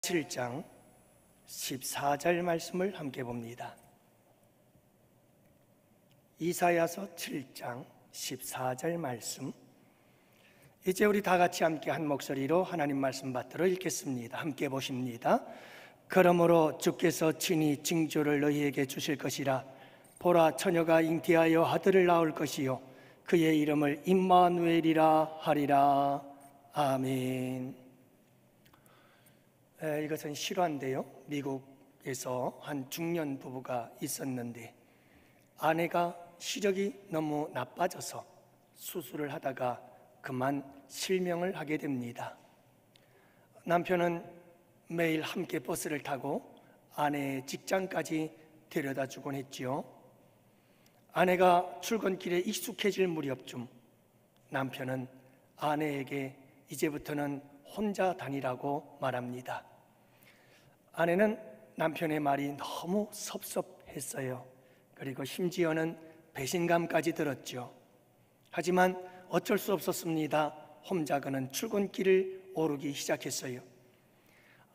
7장 14절 말씀을 함께 봅니다. 이사야서 7장 14절 말씀, 이제 우리 다 같이 함께 한 목소리로 하나님 말씀 받들어 읽겠습니다. 함께 보십니다. 그러므로 주께서 친히 징조를 너희에게 주실 것이라. 보라, 처녀가 잉태하여 아들을 낳을 것이요 그의 이름을 임마누엘이라 하리라. 아멘. 이것은 실화인데요, 미국에서 한 중년 부부가 있었는데 아내가 시력이 너무 나빠져서 수술을 하다가 그만 실명을 하게 됩니다. 남편은 매일 함께 버스를 타고 아내의 직장까지 데려다 주곤 했지요. 아내가 출근길에 익숙해질 무렵쯤 남편은 아내에게 이제부터는 혼자 다니라고 말합니다. 아내는 남편의 말이 너무 섭섭했어요. 그리고 심지어는 배신감까지 들었죠. 하지만 어쩔 수 없었습니다. 혼자 그는 출근길을 오르기 시작했어요.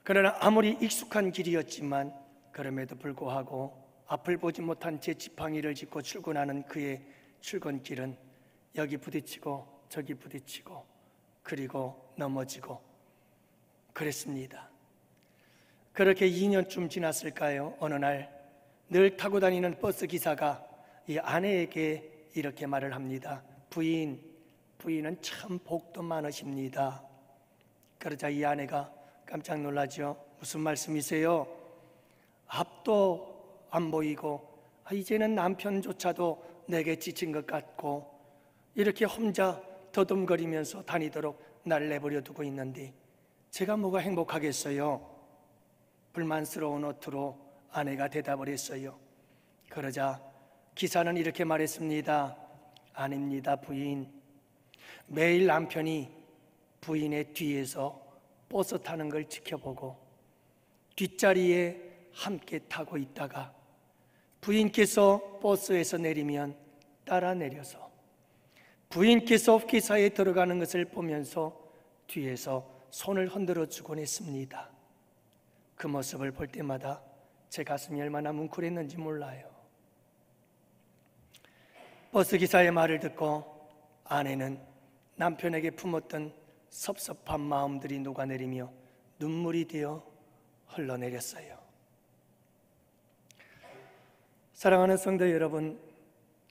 그러나 아무리 익숙한 길이었지만 그럼에도 불구하고 앞을 보지 못한 채 지팡이를 짚고 출근하는 그의 출근길은 여기 부딪히고 저기 부딪히고 그리고 넘어지고 그랬습니다. 그렇게 2년쯤 지났을까요? 어느 날 늘 타고 다니는 버스 기사가 이 아내에게 이렇게 말을 합니다. 부인은 참 복도 많으십니다. 그러자 이 아내가 깜짝 놀라죠. 무슨 말씀이세요? 앞도 안 보이고 이제는 남편조차도 내게 지친 것 같고 이렇게 혼자 더듬거리면서 다니도록 날 내버려 두고 있는데 제가 뭐가 행복하겠어요? 불만스러운 어투로 아내가 대답을 했어요. 그러자 기사는 이렇게 말했습니다. 아닙니다, 부인. 매일 남편이 부인의 뒤에서 버스 타는 걸 지켜보고 뒷자리에 함께 타고 있다가 부인께서 버스에서 내리면 따라 내려서 부인께서 기사에 들어가는 것을 보면서 뒤에서 손을 흔들어 주곤 했습니다. 그 모습을 볼 때마다 제 가슴이 얼마나 뭉클했는지 몰라요. 버스 기사의 말을 듣고 아내는 남편에게 품었던 섭섭한 마음들이 녹아내리며 눈물이 되어 흘러내렸어요. 사랑하는 성도 여러분,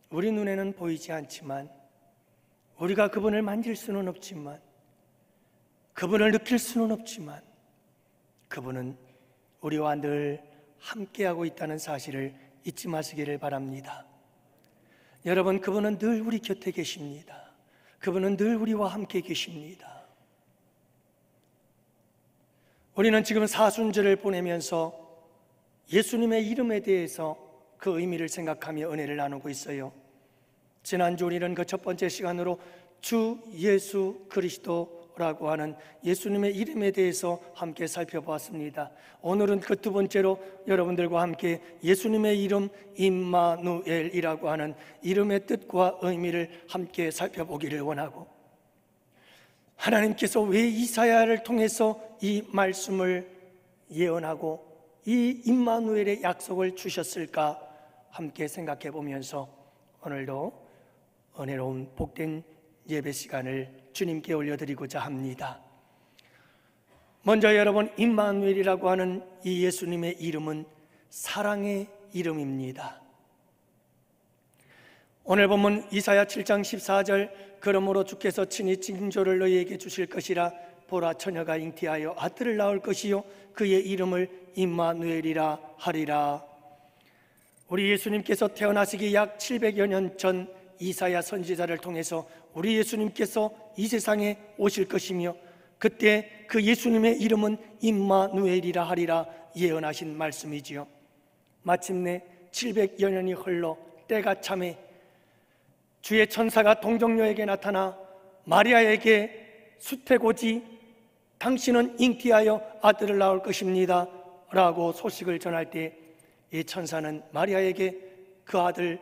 우리 눈에는 보이지 않지만 우리가 그분을 만질 수는 없지만 그분을 느낄 수는 없지만 그분은 우리와 늘 함께하고 있다는 사실을 잊지 마시기를 바랍니다. 여러분, 그분은 늘 우리 곁에 계십니다. 그분은 늘 우리와 함께 계십니다. 우리는 지금 사순절을 보내면서 예수님의 이름에 대해서 그 의미를 생각하며 은혜를 나누고 있어요. 지난주 우리는 그 첫 번째 시간으로 주 예수 그리스도라고 하는 예수님의 이름에 대해서 함께 살펴보았습니다. 오늘은 그 두 번째로 여러분들과 함께 예수님의 이름 임마누엘이라고 하는 이름의 뜻과 의미를 함께 살펴보기를 원하고, 하나님께서 왜 이사야를 통해서 이 말씀을 예언하고 이 임마누엘의 약속을 주셨을까 함께 생각해 보면서 오늘도 은혜로운 복된 예배 시간을 주님께 올려드리고자 합니다. 먼저 여러분, 임마누엘이라고 하는 이 예수님의 이름은 사랑의 이름입니다. 오늘 본문 이사야 7장 14절, 그러므로 주께서 친히 징조를 너희에게 주실 것이라. 보라, 처녀가 잉태하여 아들을 낳을 것이요 그의 이름을 임마누엘이라 하리라. 우리 예수님께서 태어나시기 약 700여 년 전 이사야 선지자를 통해서 우리 예수님께서 이 세상에 오실 것이며 그때 그 예수님의 이름은 임마누엘이라 하리라 예언하신 말씀이지요. 마침내 700여 년이 흘러 때가 참에 주의 천사가 동정녀에게 나타나 마리아에게 수태고지 당신은 잉태하여 아들을 낳을 것입니다 라고 소식을 전할 때 이 천사는 마리아에게 그 아들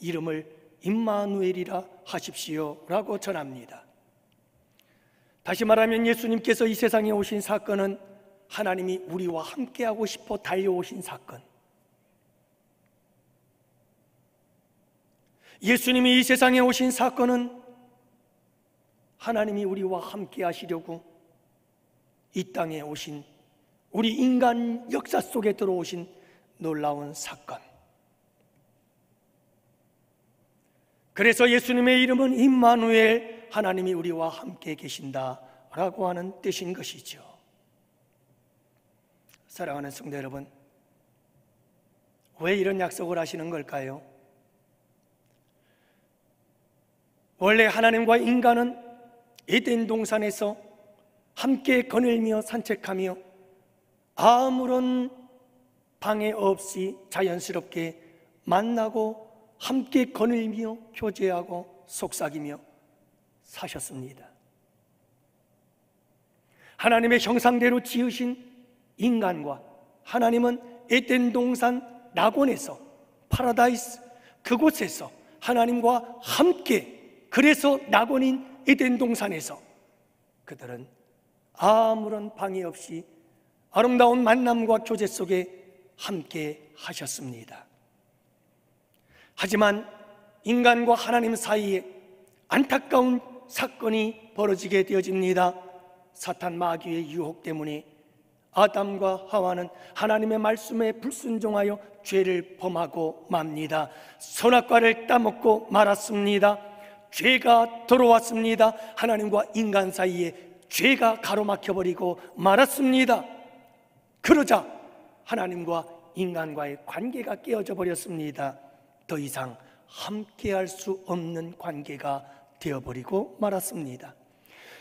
이름을 임마누엘이라 하십시오 라고 전합니다. 다시 말하면 예수님께서 이 세상에 오신 사건은 하나님이 우리와 함께하고 싶어 달려오신 사건, 예수님이 이 세상에 오신 사건은 하나님이 우리와 함께 하시려고 이 땅에 오신, 우리 인간 역사 속에 들어오신 놀라운 사건. 그래서 예수님의 이름은 임마누엘, 하나님이 우리와 함께 계신다라고 하는 뜻인 것이죠. 사랑하는 성도 여러분, 왜 이런 약속을 하시는 걸까요? 원래 하나님과 인간은 에덴 동산에서 함께 거닐며 산책하며 아무런 방해 없이 자연스럽게 만나고 함께 거닐며 교제하고 속삭이며 사셨습니다. 하나님의 형상대로 지으신 인간과 하나님은 에덴 동산 낙원에서, 파라다이스 그곳에서 하나님과 함께, 그래서 낙원인 에덴 동산에서 그들은 아무런 방해 없이 아름다운 만남과 교제 속에 함께 하셨습니다. 하지만 인간과 하나님 사이에 안타까운 사건이 벌어지게 되어집니다. 사탄 마귀의 유혹 때문에 아담과 하와는 하나님의 말씀에 불순종하여 죄를 범하고 맙니다. 선악과를 따먹고 말았습니다. 죄가 들어왔습니다. 하나님과 인간 사이에 죄가 가로막혀버리고 말았습니다. 그러자 하나님과 인간과의 관계가 깨어져 버렸습니다. 더 이상 함께할 수 없는 관계가 되어버리고 말았습니다.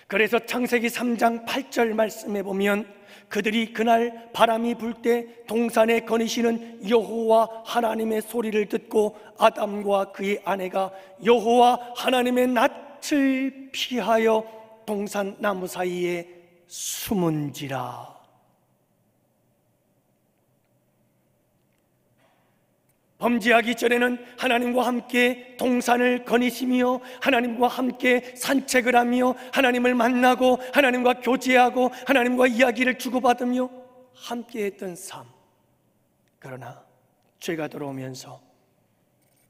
그래서 창세기 3장 8절 말씀에 보면 그들이 그날 바람이 불 때 동산에 거니시는 여호와 하나님의 소리를 듣고 아담과 그의 아내가 여호와 하나님의 낯을 피하여 동산 나무 사이에 숨은지라. 범죄하기 전에는 하나님과 함께 동산을 거니시며 하나님과 함께 산책을 하며 하나님을 만나고 하나님과 교제하고 하나님과 이야기를 주고받으며 함께했던 삶. 그러나 죄가 들어오면서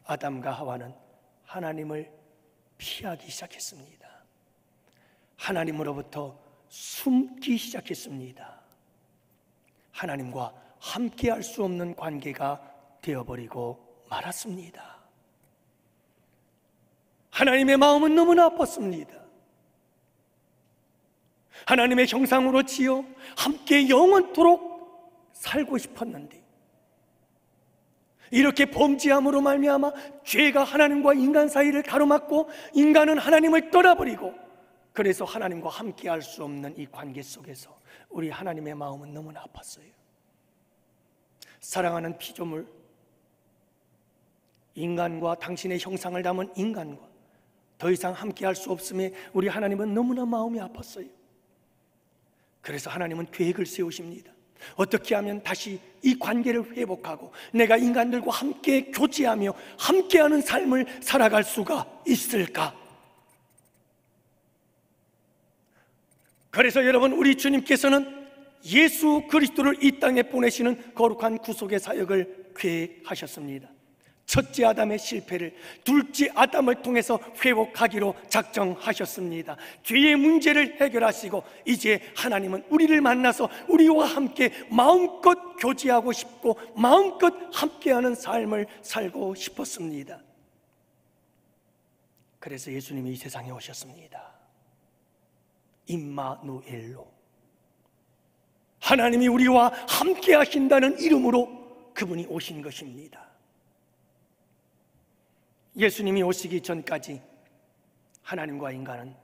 아담과 하와는 하나님을 피하기 시작했습니다. 하나님으로부터 숨기 시작했습니다. 하나님과 함께할 수 없는 관계가 되어버리고 말았습니다. 하나님의 마음은 너무나 아팠습니다. 하나님의 형상으로 지어 함께 영원토록 살고 싶었는데 이렇게 범죄함으로 말미암아 죄가 하나님과 인간 사이를 가로막고 인간은 하나님을 떠나버리고, 그래서 하나님과 함께할 수 없는 이 관계 속에서 우리 하나님의 마음은 너무나 아팠어요. 사랑하는 피조물, 인간과 당신의 형상을 담은 인간과 더 이상 함께할 수 없음에 우리 하나님은 너무나 마음이 아팠어요. 그래서 하나님은 계획을 세우십니다. 어떻게 하면 다시 이 관계를 회복하고 내가 인간들과 함께 교제하며 함께하는 삶을 살아갈 수가 있을까? 그래서 여러분, 우리 주님께서는 예수 그리스도를 이 땅에 보내시는 거룩한 구속의 사역을 계획하셨습니다. 첫째 아담의 실패를 둘째 아담을 통해서 회복하기로 작정하셨습니다. 죄의 문제를 해결하시고 이제 하나님은 우리를 만나서 우리와 함께 마음껏 교제하고 싶고 마음껏 함께하는 삶을 살고 싶었습니다. 그래서 예수님이 이 세상에 오셨습니다. 임마누엘로, 하나님이 우리와 함께 하신다는 이름으로 그분이 오신 것입니다. 예수님이 오시기 전까지 하나님과 인간은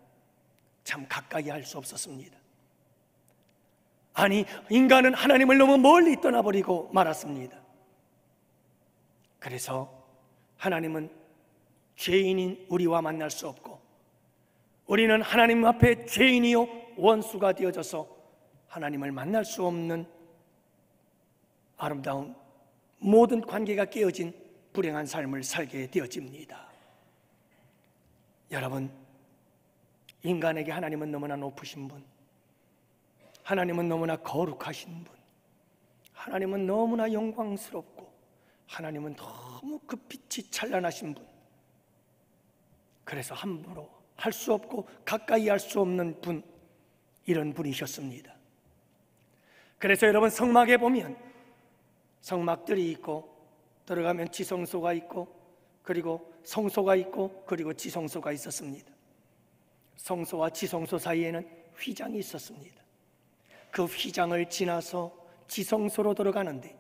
참 가까이 할 수 없었습니다. 아니, 인간은 하나님을 너무 멀리 떠나버리고 말았습니다. 그래서 하나님은 죄인인 우리와 만날 수 없고 우리는 하나님 앞에 죄인이요 원수가 되어져서 하나님을 만날 수 없는 아름다운 모든 관계가 깨어진 불행한 삶을 살게 되어집니다. 여러분, 인간에게 하나님은 너무나 높으신 분, 하나님은 너무나 거룩하신 분, 하나님은 너무나 영광스럽고 하나님은 너무 그 빛이 찬란하신 분, 그래서 함부로 할 수 없고 가까이 할 수 없는 분, 이런 분이셨습니다. 그래서 여러분, 성막에 보면 성막들이 있고 들어가면 지성소가 있고 그리고 성소가 있고 그리고 지성소가 있었습니다. 성소와 지성소 사이에는 휘장이 있었습니다. 그 휘장을 지나서 지성소로 들어가는데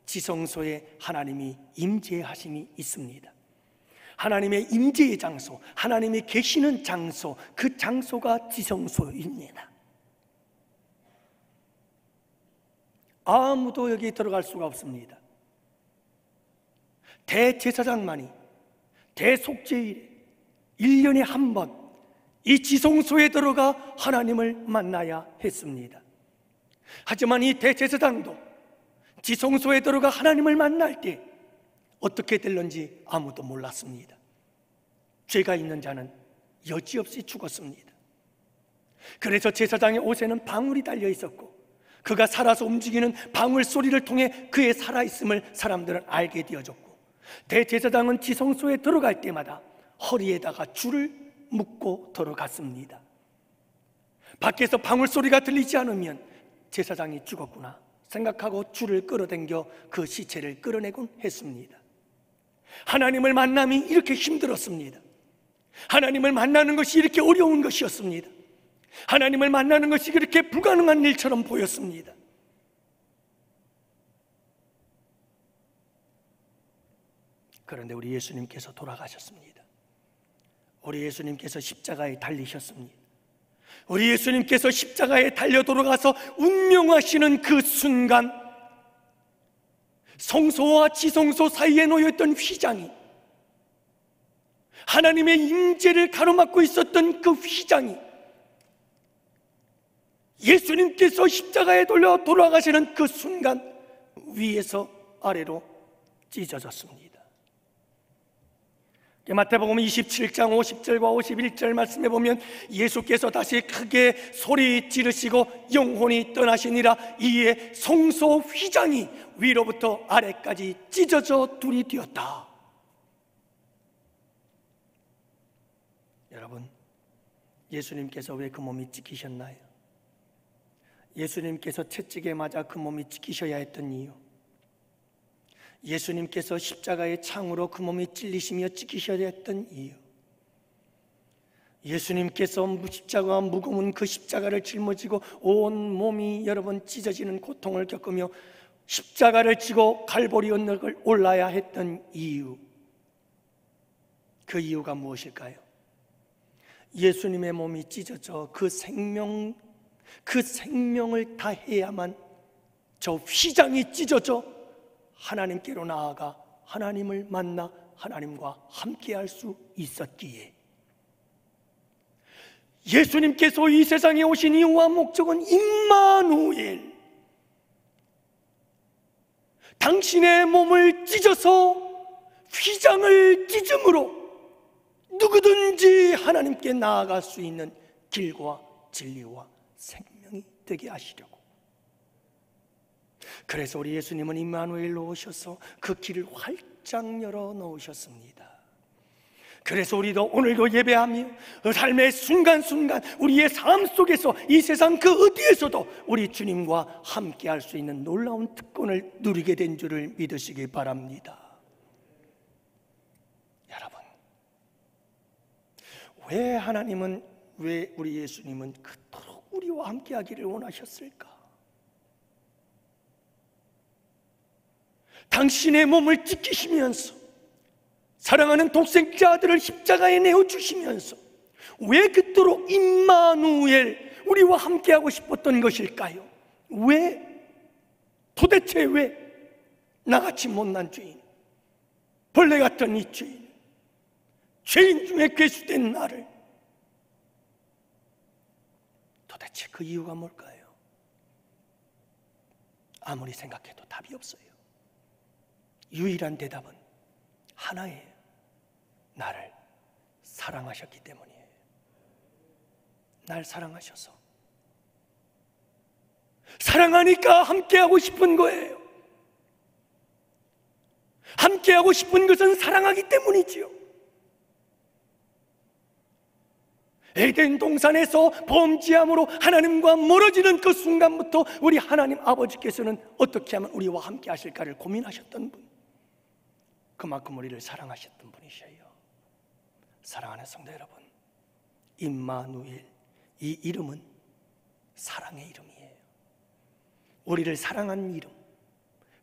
지성소에 하나님이 임재하심이 있습니다. 하나님의 임재의 장소, 하나님이 계시는 장소, 그 장소가 지성소입니다. 아무도 여기 들어갈 수가 없습니다. 대제사장만이 대속죄일에 1년에 한 번 이 지성소에 들어가 하나님을 만나야 했습니다. 하지만 이 대제사장도 지성소에 들어가 하나님을 만날 때 어떻게 될는지 아무도 몰랐습니다. 죄가 있는 자는 여지없이 죽었습니다. 그래서 제사장의 옷에는 방울이 달려 있었고 그가 살아서 움직이는 방울 소리를 통해 그의 살아있음을 사람들은 알게 되어졌고, 대제사장은 지성소에 들어갈 때마다 허리에다가 줄을 묶고 들어갔습니다. 밖에서 방울 소리가 들리지 않으면 제사장이 죽었구나 생각하고 줄을 끌어당겨 그 시체를 끌어내곤 했습니다. 하나님을 만남이 이렇게 힘들었습니다. 하나님을 만나는 것이 이렇게 어려운 것이었습니다. 하나님을 만나는 것이 그렇게 불가능한 일처럼 보였습니다. 그런데 우리 예수님께서 돌아가셨습니다. 우리 예수님께서 십자가에 달리셨습니다. 우리 예수님께서 십자가에 달려 돌아가서 운명하시는 그 순간, 성소와 지성소 사이에 놓여있던 휘장이, 하나님의 임재를 가로막고 있었던 그 휘장이 예수님께서 십자가에 돌아가시는 그 순간 위에서 아래로 찢어졌습니다. 마태복음 27장 50절과 51절 말씀에 보면 예수께서 다시 크게 소리 지르시고 영혼이 떠나시니라. 이에 성소 휘장이 위로부터 아래까지 찢어져 둘이 되었다. 여러분, 예수님께서 왜 그 몸이 찢기셨나요? 예수님께서 채찍에 맞아 그 몸이 찢기셔야 했던 이유, 예수님께서 십자가의 창으로 그 몸이 찔리시며 찢기셔야 했던 이유, 예수님께서 십자가와 무거운 그 십자가를 짊어지고 온 몸이 여러분 찢어지는 고통을 겪으며 십자가를 지고 갈보리 언덕을 올라야 했던 이유, 그 이유가 무엇일까요? 예수님의 몸이 찢어져 그 생명을 다해야만 저 휘장이 찢어져 하나님께로 나아가 하나님을 만나 하나님과 함께할 수 있었기에, 예수님께서 이 세상에 오신 이유와 목적은 임마누엘, 당신의 몸을 찢어서 휘장을 찢음으로 누구든지 하나님께 나아갈 수 있는 길과 진리와 생명이 되게 하시려고. 그래서 우리 예수님은 임마누엘로 오셔서 그 길을 활짝 열어 놓으셨습니다. 그래서 우리도 오늘도 예배하며 삶의 순간순간 우리의 삶 속에서 이 세상 그 어디에서도 우리 주님과 함께 할 수 있는 놀라운 특권을 누리게 된 줄을 믿으시기 바랍니다. 여러분, 왜 우리 예수님은 그토록 우리와 함께 하기를 원하셨을까? 당신의 몸을 찢기시면서 사랑하는 독생자 아들을 십자가에 내어주시면서 왜 그토록 임마누엘, 우리와 함께하고 싶었던 것일까요? 도대체 왜 나같이 못난 죄인, 벌레 같은 이 죄인 중에 괴수된 나를, 도대체 그 이유가 뭘까요? 아무리 생각해도 답이 없어요. 유일한 대답은 하나예요. 나를 사랑하셨기 때문이에요. 날 사랑하셔서 사랑하니까 함께하고 싶은 거예요. 함께하고 싶은 것은 사랑하기 때문이지요. 에덴 동산에서 범죄함으로 하나님과 멀어지는 그 순간부터 우리 하나님 아버지께서는 어떻게 하면 우리와 함께 하실까를 고민하셨던 분, 그만큼 우리를 사랑하셨던 분이셔요. 사랑하는 성도 여러분, 임마누엘, 이 이름은 사랑의 이름이에요. 우리를 사랑하는 이름,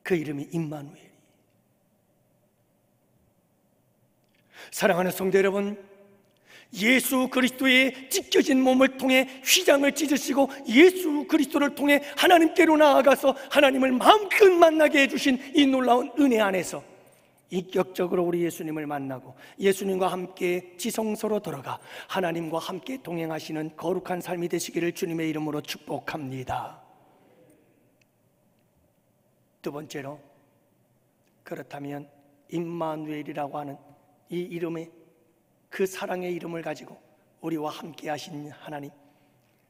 그 이름이 임마누엘이에요. 사랑하는 성도 여러분, 예수 그리스도의 찢겨진 몸을 통해 휘장을 찢으시고 예수 그리스도를 통해 하나님께로 나아가서 하나님을 마음껏 만나게 해주신 이 놀라운 은혜 안에서 인격적으로 우리 예수님을 만나고 예수님과 함께 지성소로 들어가 하나님과 함께 동행하시는 거룩한 삶이 되시기를 주님의 이름으로 축복합니다. 두 번째로, 그렇다면 임마누엘이라고 하는 이 이름의, 그 사랑의 이름을 가지고 우리와 함께 하신 하나님,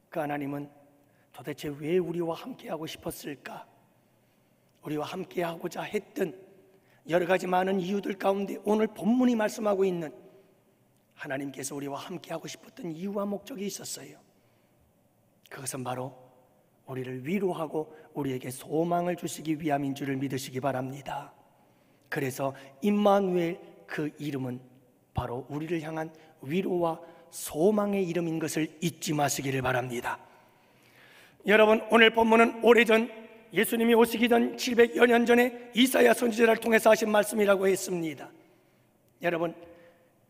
그 하나님은 도대체 왜 우리와 함께 하고 싶었을까? 우리와 함께 하고자 했던 여러 가지 많은 이유들 가운데 오늘 본문이 말씀하고 있는 하나님께서 우리와 함께 하고 싶었던 이유와 목적이 있었어요. 그것은 바로 우리를 위로하고 우리에게 소망을 주시기 위함인 줄을 믿으시기 바랍니다. 그래서 임마누엘, 그 이름은 바로 우리를 향한 위로와 소망의 이름인 것을 잊지 마시기를 바랍니다. 여러분, 오늘 본문은 오래전 예수님이 오시기 전 700여 년 전에 이사야 선지자를 통해서 하신 말씀이라고 했습니다. 여러분,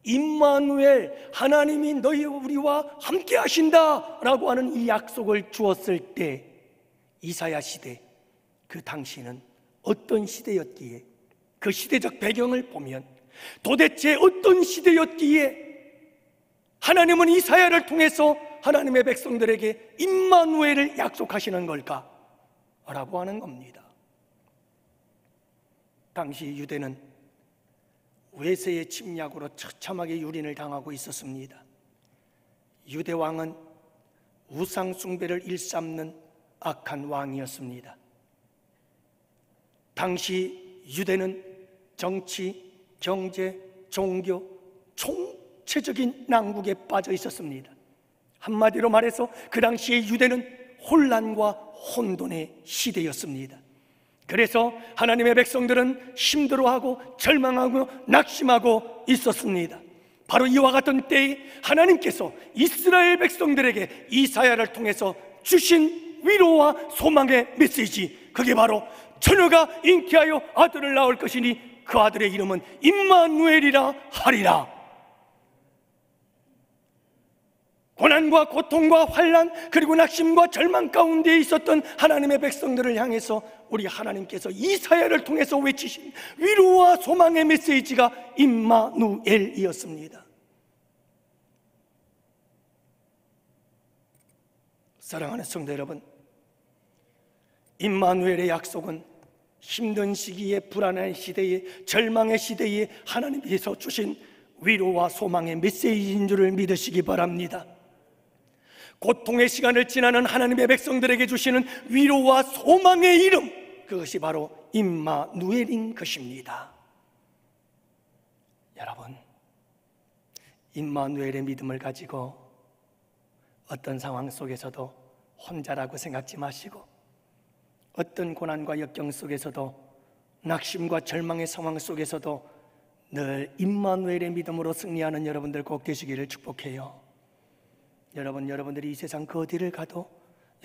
임마누엘, 하나님이 너희 우리와 함께 하신다 라고 하는 이 약속을 주었을 때 이사야 시대, 그 당시는 어떤 시대였기에, 그 시대적 배경을 보면 도대체 어떤 시대였기에 하나님은 이사야를 통해서 하나님의 백성들에게 임마누엘을 약속하시는 걸까? 라고 하는 겁니다. 당시 유대는 외세의 침략으로 처참하게 유린을 당하고 있었습니다. 유대 왕은 우상 숭배를 일삼는 악한 왕이었습니다. 당시 유대는 정치, 경제, 종교, 총체적인 난국에 빠져 있었습니다. 한마디로 말해서 그 당시의 유대는 혼란과 혼돈의 시대였습니다. 그래서 하나님의 백성들은 힘들어하고 절망하고 낙심하고 있었습니다. 바로 이와 같은 때에 하나님께서 이스라엘 백성들에게 이사야를 통해서 주신 위로와 소망의 메시지, 그게 바로 처녀가 잉태하여 아들을 낳을 것이니 그 아들의 이름은 임마누엘이라 하리라. 고난과 고통과 환난, 그리고 낙심과 절망 가운데 있었던 하나님의 백성들을 향해서 우리 하나님께서 이사야를 통해서 외치신 위로와 소망의 메시지가 임마누엘이었습니다. 사랑하는 성도 여러분, 임마누엘의 약속은 힘든 시기에, 불안한 시대에, 절망의 시대에 하나님께서 주신 위로와 소망의 메시지인 줄을 믿으시기 바랍니다. 고통의 시간을 지나는 하나님의 백성들에게 주시는 위로와 소망의 이름, 그것이 바로 임마누엘인 것입니다. 여러분, 임마누엘의 믿음을 가지고 어떤 상황 속에서도 혼자라고 생각지 마시고, 어떤 고난과 역경 속에서도, 낙심과 절망의 상황 속에서도 늘 임마누엘의 믿음으로 승리하는 여러분들 꼭 되시기를 축복해요. 여러분들이 이 세상 그 어디를 가도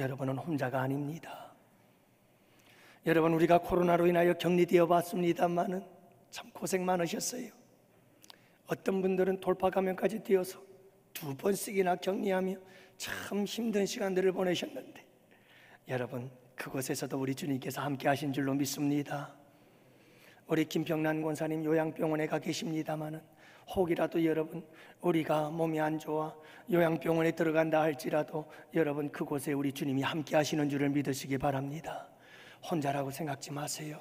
여러분은 혼자가 아닙니다. 여러분, 우리가 코로나로 인하여 격리되어 봤습니다만은 참 고생 많으셨어요. 어떤 분들은 돌파 감염까지 되어서 2번씩이나 격리하며 참 힘든 시간들을 보내셨는데, 여러분, 그곳에서도 우리 주님께서 함께 하신 줄로 믿습니다. 우리 김평란 권사님 요양병원에 가 계십니다마는 혹이라도 여러분, 우리가 몸이 안 좋아 요양병원에 들어간다 할지라도 여러분, 그곳에 우리 주님이 함께 하시는 줄을 믿으시기 바랍니다. 혼자라고 생각지 마세요.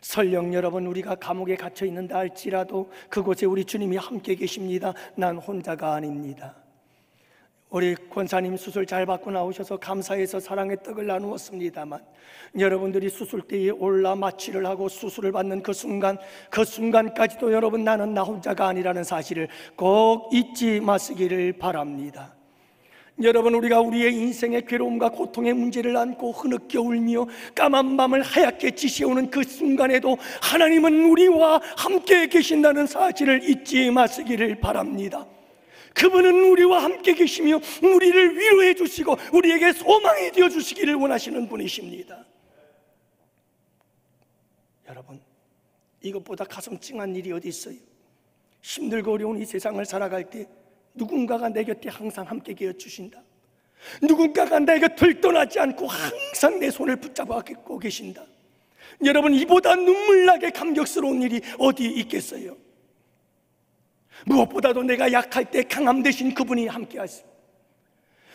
설령 여러분, 우리가 감옥에 갇혀 있는다 할지라도 그곳에 우리 주님이 함께 계십니다. 난 혼자가 아닙니다. 우리 권사님 수술 잘 받고 나오셔서 감사해서 사랑의 떡을 나누었습니다만, 여러분들이 수술대에 올라 마취를 하고 수술을 받는 그 순간까지도 여러분, 나는 나 혼자가 아니라는 사실을 꼭 잊지 마시기를 바랍니다. 여러분, 우리가 우리의 인생의 괴로움과 고통의 문제를 안고 흐느껴 울며 까만 밤을 하얗게 지새우는 그 순간에도 하나님은 우리와 함께 계신다는 사실을 잊지 마시기를 바랍니다. 그분은 우리와 함께 계시며 우리를 위로해 주시고 우리에게 소망이 되어 주시기를 원하시는 분이십니다. 여러분, 이것보다 가슴 찡한 일이 어디 있어요? 힘들고 어려운 이 세상을 살아갈 때 누군가가 내 곁에 항상 함께 계어 주신다. 누군가가 내 곁을 떠나지 않고 항상 내 손을 붙잡고 계신다. 여러분, 이보다 눈물나게 감격스러운 일이 어디 있겠어요? 무엇보다도 내가 약할 때 강함 되신 그분이 함께 하시고,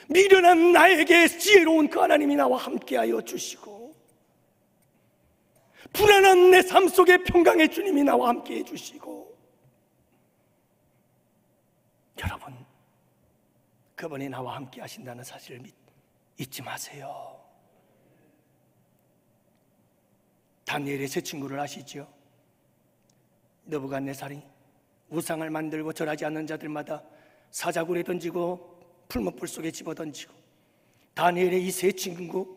미련한 나에게 지혜로운 그 하나님이 나와 함께하여 주시고, 불안한 내 삶 속에 평강의 주님이 나와 함께해 주시고, 여러분, 그분이 나와 함께 하신다는 사실을 잊지 마세요. 다니엘의 세 친구를 아시죠? 느부갓네살이 우상을 만들고 절하지 않는 자들마다 사자굴에 던지고 풀무불 속에 집어던지고, 다니엘의 이 세 친구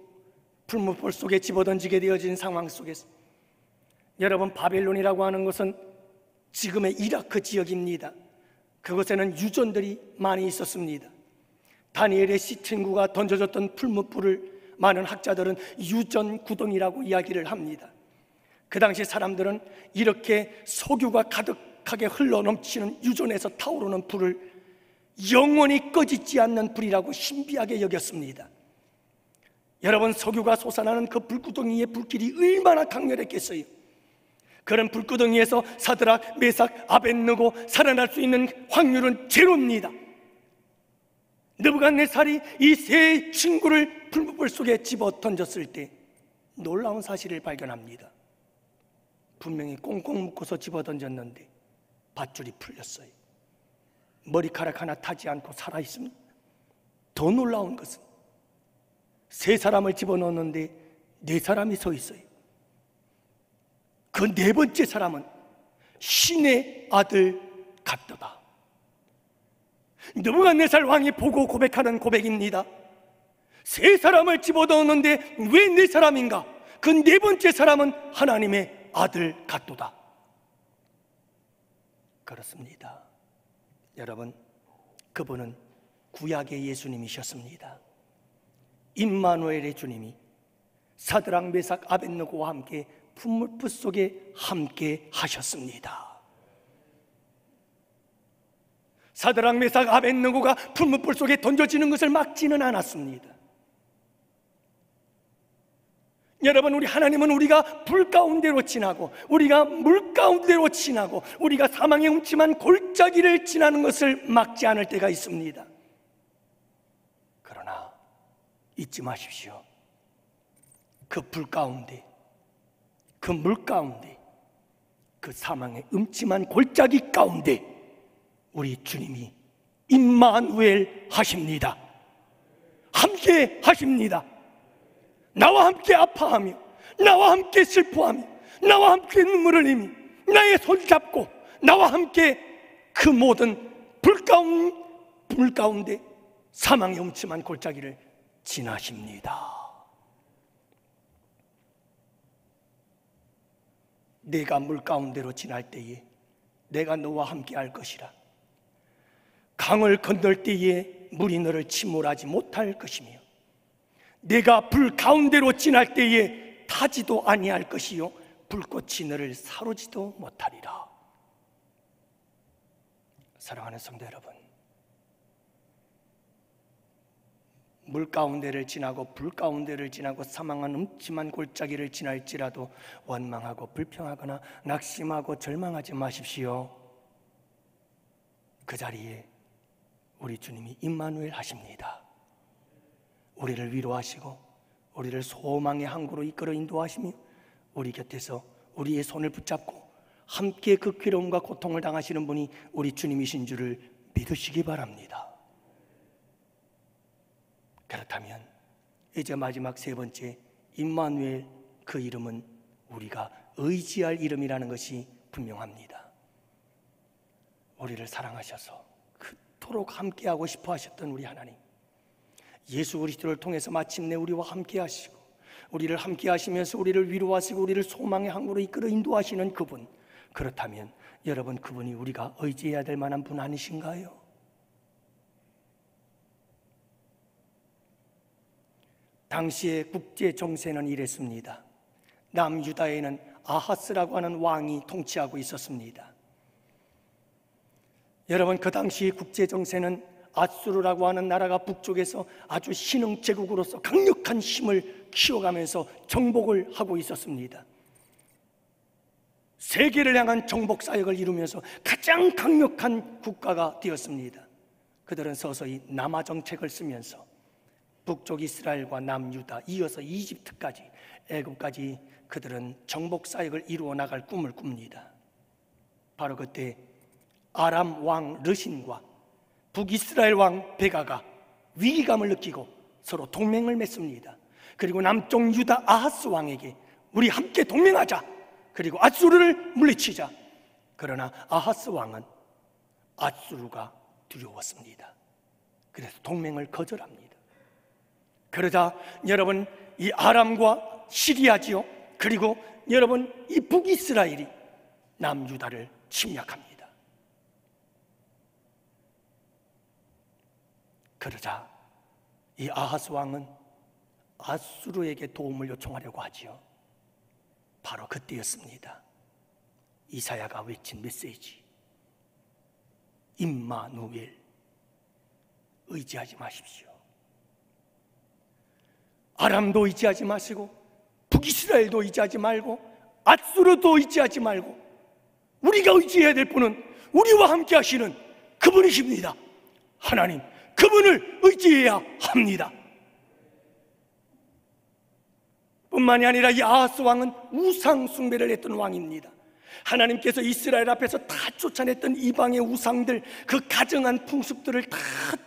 풀무불 속에 집어던지게 되어진 상황 속에서, 여러분, 바벨론이라고 하는 것은 지금의 이라크 지역입니다. 그곳에는 유전들이 많이 있었습니다. 다니엘의 세 친구가 던져졌던 풀무불을 많은 학자들은 유전 구덩이라고 이야기를 합니다. 그 당시 사람들은 이렇게 석유가 가득하게 흘러넘치는 유전에서 타오르는 불을 영원히 꺼지지 않는 불이라고 신비하게 여겼습니다. 여러분, 석유가 솟아나는 그 불구덩이의 불길이 얼마나 강렬했겠어요? 그런 불구덩이에서 사드락, 메삭, 아벳느고 살아날 수 있는 확률은 제로입니다. 느부갓네살이 이 세 친구를 풀무불 속에 집어 던졌을 때 놀라운 사실을 발견합니다. 분명히 꽁꽁 묶어서 집어 던졌는데 밧줄이 풀렸어요. 머리카락 하나 타지 않고 살아있습니다. 더 놀라운 것은 세 사람을 집어넣었는데 네 사람이 서 있어요. 그 네 번째 사람은 신의 아들 같도다. 느부갓네살 왕이 보고 고백하는 고백입니다. 세 사람을 집어넣었는데 왜 네 사람인가? 그 네 번째 사람은 하나님의 아들 같도다. 그렇습니다. 여러분, 그분은 구약의 예수님이셨습니다. 임마누엘의 주님이 사드락, 메삭, 아벳느고와 함께 풀무불 속에 함께 하셨습니다. 사드락, 메삭, 아벳느고가 풀무불 속에 던져지는 것을 막지는 않았습니다. 여러분, 우리 하나님은 우리가 불 가운데로 지나고 우리가 물 가운데로 지나고 우리가 사망의 음침한 골짜기를 지나는 것을 막지 않을 때가 있습니다. 그러나 잊지 마십시오. 그 불 가운데, 그 물 가운데, 그 사망의 음침한 골짜기 가운데 우리 주님이 임마누엘 하십니다. 함께 하십니다. 나와 함께 아파하며, 나와 함께 슬퍼하며, 나와 함께 눈물을 흘리며, 나의 손 잡고 나와 함께 그 모든 불 가운데 사망의 음침한 골짜기를 지나십니다. 내가 물 가운데로 지날 때에 내가 너와 함께 할 것이라. 강을 건널 때에 물이 너를 침몰하지 못할 것이며, 내가 불 가운데로 지날 때에 타지도 아니할 것이요 불꽃이 너를 사로지도 못하리라. 사랑하는 성도 여러분, 물 가운데를 지나고 불 가운데를 지나고 사망한 음침한 골짜기를 지날지라도 원망하고 불평하거나 낙심하고 절망하지 마십시오. 그 자리에 우리 주님이 임마누엘 하십니다. 우리를 위로하시고 우리를 소망의 항구로 이끌어 인도하시며 우리 곁에서 우리의 손을 붙잡고 함께 그 괴로움과 고통을 당하시는 분이 우리 주님이신 줄을 믿으시기 바랍니다. 이제 마지막 세 번째, 임마누엘, 그 이름은 우리가 의지할 이름이라는 것이 분명합니다. 우리를 사랑하셔서 그토록 함께하고 싶어 하셨던 우리 하나님, 예수 그리스도를 통해서 마침내 우리와 함께 하시고 우리를 함께 하시면서 우리를 위로하시고 우리를 소망의 항구로 이끌어 인도하시는 그분, 그렇다면 여러분, 그분이 우리가 의지해야 될 만한 분 아니신가요? 당시의 국제 정세는 이랬습니다. 남유다에는 아하스라고 하는 왕이 통치하고 있었습니다. 여러분, 그 당시 국제 정세는 아수르라고 하는 나라가 북쪽에서 아주 신흥 제국으로서 강력한 힘을 키워가면서 정복을 하고 있었습니다. 세계를 향한 정복 사역을 이루면서 가장 강력한 국가가 되었습니다. 그들은 서서히 남하 정책을 쓰면서 북쪽 이스라엘과 남유다, 이어서 이집트까지, 애굽까지 그들은 정복 사역을 이루어 나갈 꿈을 꿉니다. 바로 그때 아람 왕 르신과 북이스라엘 왕 베가가 위기감을 느끼고 서로 동맹을 맺습니다. 그리고 남쪽 유다 아하스 왕에게 우리 함께 동맹하자, 그리고 아수르를 물리치자. 그러나 아하스 왕은 아수르가 두려웠습니다. 그래서 동맹을 거절합니다. 그러자 여러분, 이 아람과 시리아지요, 그리고 여러분 이 북이스라엘이 남유다를 침략합니다. 그러자 이 아하스 왕은 아수르에게 도움을 요청하려고 하지요. 바로 그때였습니다. 이사야가 외친 메시지, 임마누엘, 의지하지 마십시오. 아람도 의지하지 마시고 북이스라엘도 의지하지 말고 아수르도 의지하지 말고 우리가 의지해야 될 분은 우리와 함께 하시는 그분이십니다. 하나님, 그분을 의지해야 합니다. 뿐만이 아니라 이 아하스 왕은 우상 숭배를 했던 왕입니다. 하나님께서 이스라엘 앞에서 다 쫓아냈던 이방의 우상들, 그 가증한 풍습들을 다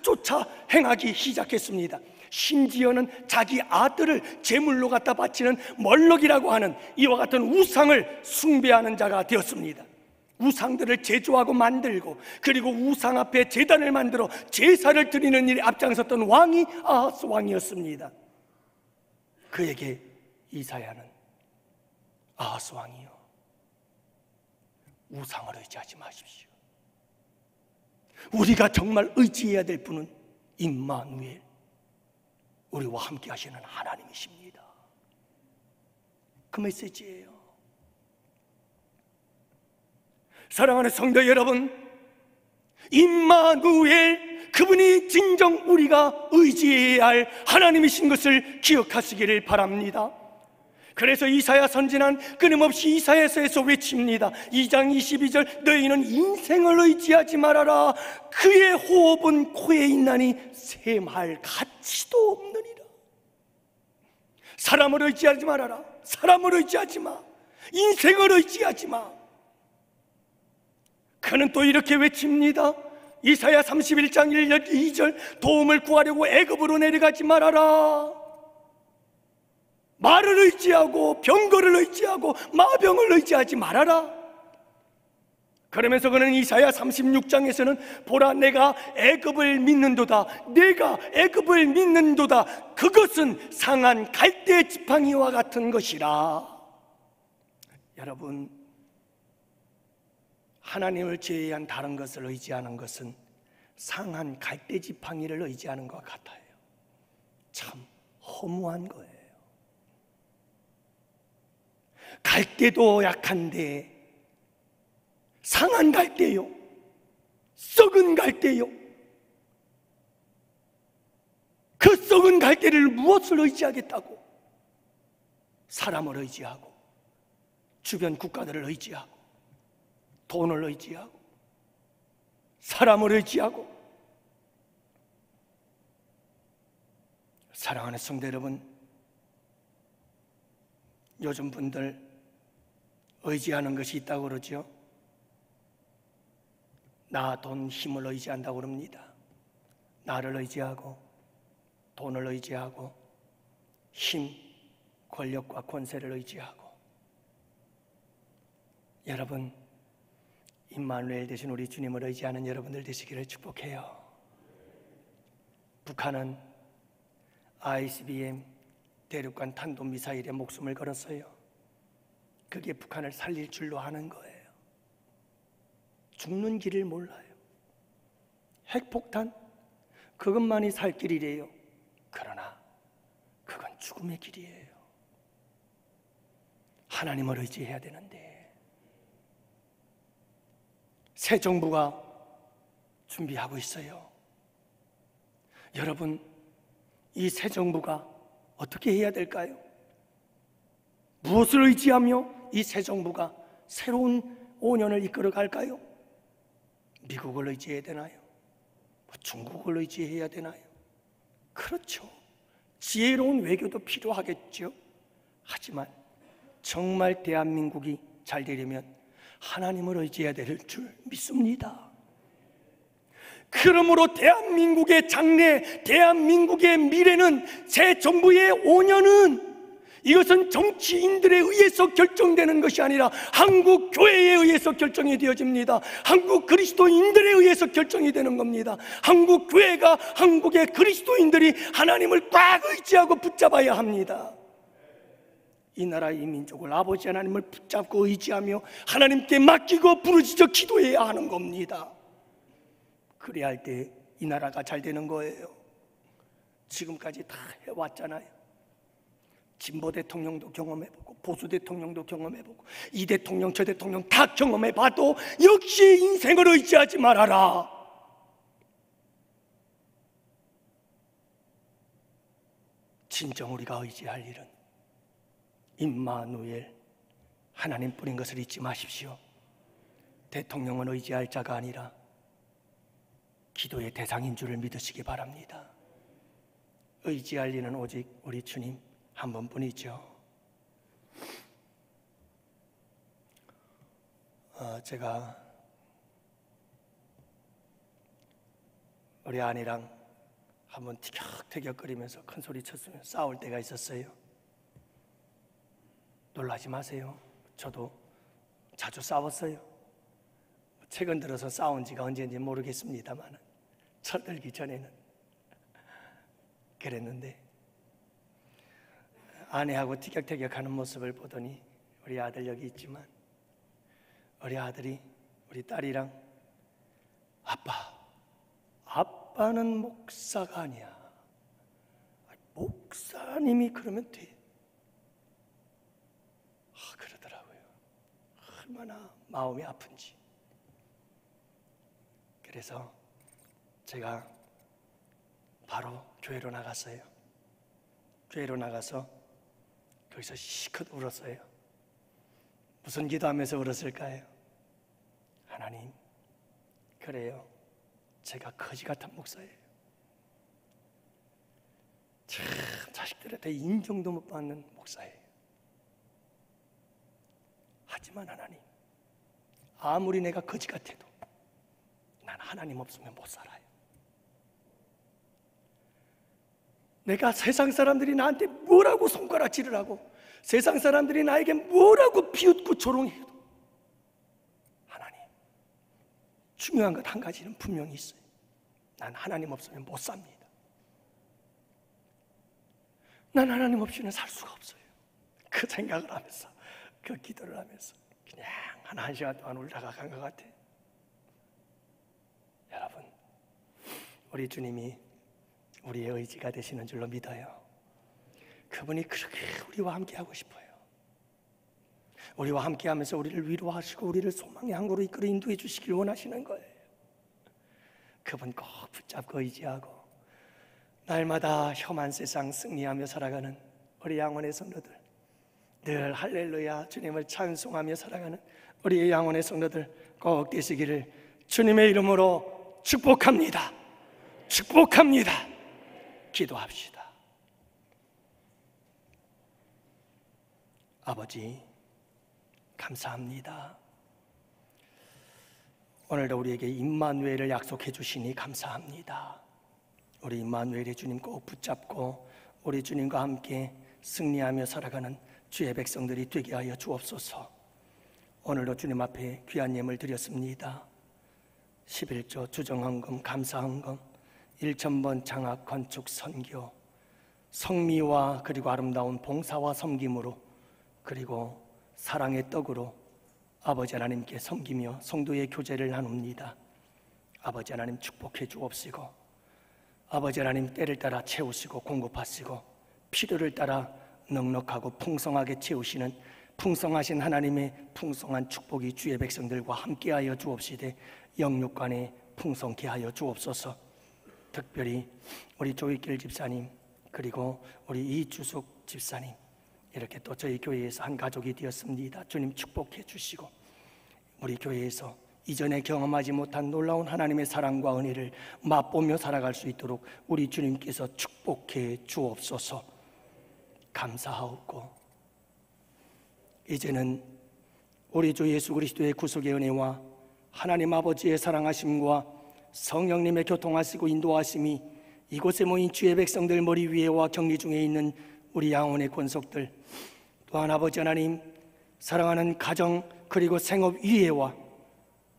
쫓아 행하기 시작했습니다. 심지어는 자기 아들을 제물로 갖다 바치는 멀럭이라고 하는 이와 같은 우상을 숭배하는 자가 되었습니다. 우상들을 제조하고 만들고, 그리고 우상 앞에 제단을 만들어 제사를 드리는 일에 앞장섰던 왕이 아하스 왕이었습니다. 그에게 이사야는, 아하스 왕이요, 우상을 의지하지 마십시오. 우리가 정말 의지해야 될 분은 임마누엘, 우리와 함께 하시는 하나님이십니다. 그 메시지예요. 사랑하는 성도 여러분, 임마누엘, 그분이 진정 우리가 의지해야 할 하나님이신 것을 기억하시기를 바랍니다. 그래서 이사야 선지자는 끊임없이 이사야서에서 외칩니다. 2장 22절, 너희는 인생을 의지하지 말아라. 그의 호흡은 코에 있나니 셈할 가치도 없느니라. 사람을 의지하지 말아라. 사람을 의지하지 마. 인생을 의지하지 마. 그는 또 이렇게 외칩니다. 이사야 31장 1절 2절, 도움을 구하려고 애굽으로 내려가지 말아라. 말을 의지하고 병거를 의지하고 마병을 의지하지 말아라. 그러면서 그는 이사야 36장에서는 보라, 내가 애굽을 믿는도다. 내가 애굽을 믿는도다. 그것은 상한 갈대 지팡이와 같은 것이라. 여러분, 하나님을 제외한 다른 것을 의지하는 것은 상한 갈대 지팡이를 의지하는 것 같아요. 참 허무한 거예요. 갈대도 약한데 상한 갈대요, 썩은 갈대요. 그 썩은 갈대를 무엇을 의지하겠다고? 사람을 의지하고, 주변 국가들을 의지하고, 돈을 의지하고, 사람을 의지하고. 사랑하는 성도 여러분, 요즘 분들 의지하는 것이 있다고 그러죠. 나 돈 힘을 의지한다고 그럽니다. 나를 의지하고, 돈을 의지하고, 힘, 권력과 권세를 의지하고, 여러분 임마누엘 되신 우리 주님을 의지하는 여러분들 되시기를 축복해요. 북한은 ICBM 대륙간 탄도미사일에 목숨을 걸었어요. 그게 북한을 살릴 줄로 하는 거예요. 죽는 길을 몰라요. 핵폭탄, 그것만이 살 길이래요. 그러나 그건 죽음의 길이에요. 하나님을 의지해야 되는데, 새 정부가 준비하고 있어요. 여러분, 이 새 정부가 어떻게 해야 될까요? 무엇을 의지하며 이 새 정부가 새로운 5년을 이끌어 갈까요? 미국을 의지해야 되나요? 중국을 의지해야 되나요? 그렇죠. 지혜로운 외교도 필요하겠죠. 하지만 정말 대한민국이 잘 되려면 하나님을 의지해야 될 줄 믿습니다. 그러므로 대한민국의 장래, 대한민국의 미래는, 새 정부의 5년은 이것은 정치인들에 의해서 결정되는 것이 아니라 한국 교회에 의해서 결정이 되어집니다. 한국 그리스도인들에 의해서 결정이 되는 겁니다. 한국 교회가, 한국의 그리스도인들이 하나님을 꽉 의지하고 붙잡아야 합니다. 이 나라, 이 민족을 아버지 하나님을 붙잡고 의지하며 하나님께 맡기고 부르짖어 기도해야 하는 겁니다. 그래야 할 때 이 나라가 잘 되는 거예요. 지금까지 다 해왔잖아요. 진보 대통령도 경험해보고 보수 대통령도 경험해보고 이 대통령 저 대통령 다 경험해봐도 역시 인생을 의지하지 말아라. 진정 우리가 의지할 일은 임마누엘, 하나님뿐인 것을 잊지 마십시오. 대통령은 의지할 자가 아니라 기도의 대상인 줄을 믿으시기 바랍니다. 의지할 이는 오직 우리 주님 한 분뿐이죠. 제가 우리 아내랑 한번 티격태격거리면서 큰 소리 쳤으면 싸울 때가 있었어요. 놀라지 마세요. 저도 자주 싸웠어요. 최근 들어서 싸운 지가 언제인지 모르겠습니다만 철들기 전에는 그랬는데, 아내하고 티격태격하는 모습을 보더니 우리 아들 여기 있지만, 우리 아들이 우리 딸이랑 아빠는 목사가 아니야. 목사님이 그러면 돼. 그러더라고요. 얼마나 마음이 아픈지. 그래서 제가 바로 교회로 나갔어요. 교회로 나가서 거기서 시컷 울었어요. 무슨 기도하면서 울었을까요? 하나님, 그래요, 제가 거지 같은 목사예요. 참 자식들한테 인정도 못 받는 목사예요. 하지만 하나님, 아무리 내가 거지 같아도 난 하나님 없으면 못 살아요. 내가 세상 사람들이 나한테 뭐라고 손가락질을 하고 세상 사람들이 나에게 뭐라고 비웃고 조롱해도 하나님, 중요한 것 한 가지는 분명히 있어요. 난 하나님 없으면 못 삽니다. 난 하나님 없이는 살 수가 없어요. 그 생각을 하면서, 그 기도를 하면서 그냥 한 시간 동안 울다가 간 것 같아요. 여러분, 우리 주님이 우리의 의지가 되시는 줄로 믿어요. 그분이 그렇게 우리와 함께 하고 싶어요. 우리와 함께 하면서 우리를 위로하시고 우리를 소망의 항구로 이끌어 인도해 주시길 원하시는 거예요. 그분 꼭 붙잡고 의지하고 날마다 험한 세상 승리하며 살아가는 우리 양원의 성도들, 늘 할렐루야 주님을 찬송하며 살아가는 우리의 양원의 성도들 꼭 되시기를 주님의 이름으로 축복합니다. 축복합니다. 기도합시다. 아버지, 감사합니다. 오늘도 우리에게 임마누엘을 약속해 주시니 감사합니다. 우리 임마누엘의 주님 꼭 붙잡고 우리 주님과 함께 승리하며 살아가는 주의 백성들이 되게 하여 주옵소서. 오늘도 주님 앞에 귀한 예물 드렸습니다. 11조 주정헌금, 감사헌금, 1000번 장학, 건축, 선교, 성미와 그리고 아름다운 봉사와 섬김으로, 그리고 사랑의 떡으로 아버지 하나님께 섬기며 성도의 교제를 나눕니다. 아버지 하나님 축복해 주옵시고, 아버지 하나님 때를 따라 채우시고 공급하시고, 필요를 따라 넉넉하고 풍성하게 채우시는 풍성하신 하나님의 풍성한 축복이 주의 백성들과 함께하여 주옵시되 영육간에 풍성케 하여 주옵소서. 특별히 우리 조익길 집사님, 그리고 우리 이주숙 집사님, 이렇게 또 저희 교회에서 한 가족이 되었습니다. 주님 축복해 주시고, 우리 교회에서 이전에 경험하지 못한 놀라운 하나님의 사랑과 은혜를 맛보며 살아갈 수 있도록 우리 주님께서 축복해 주옵소서. 감사하옵고, 이제는 우리 주 예수 그리스도의 구속의 은혜와 하나님 아버지의 사랑하심과 성령님의 교통하시고 인도하심이 이곳에 모인 주의 백성들 머리 위에와 격리 중에 있는 우리 양원의 권속들, 또한 아버지 하나님 사랑하는 가정 그리고 생업 위에와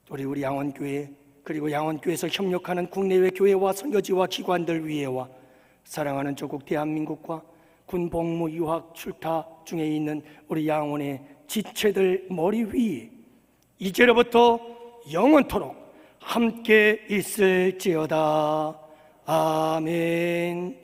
우리 양원교회, 그리고 양원교회에서 협력하는 국내외 교회와 선교지와 기관들 위에와 사랑하는 조국 대한민국과 군 복무 유학 출타 중에 있는 우리 양원의 지체들 머리 위에 이제로부터 영원토록 함께 있을지어다. 아멘.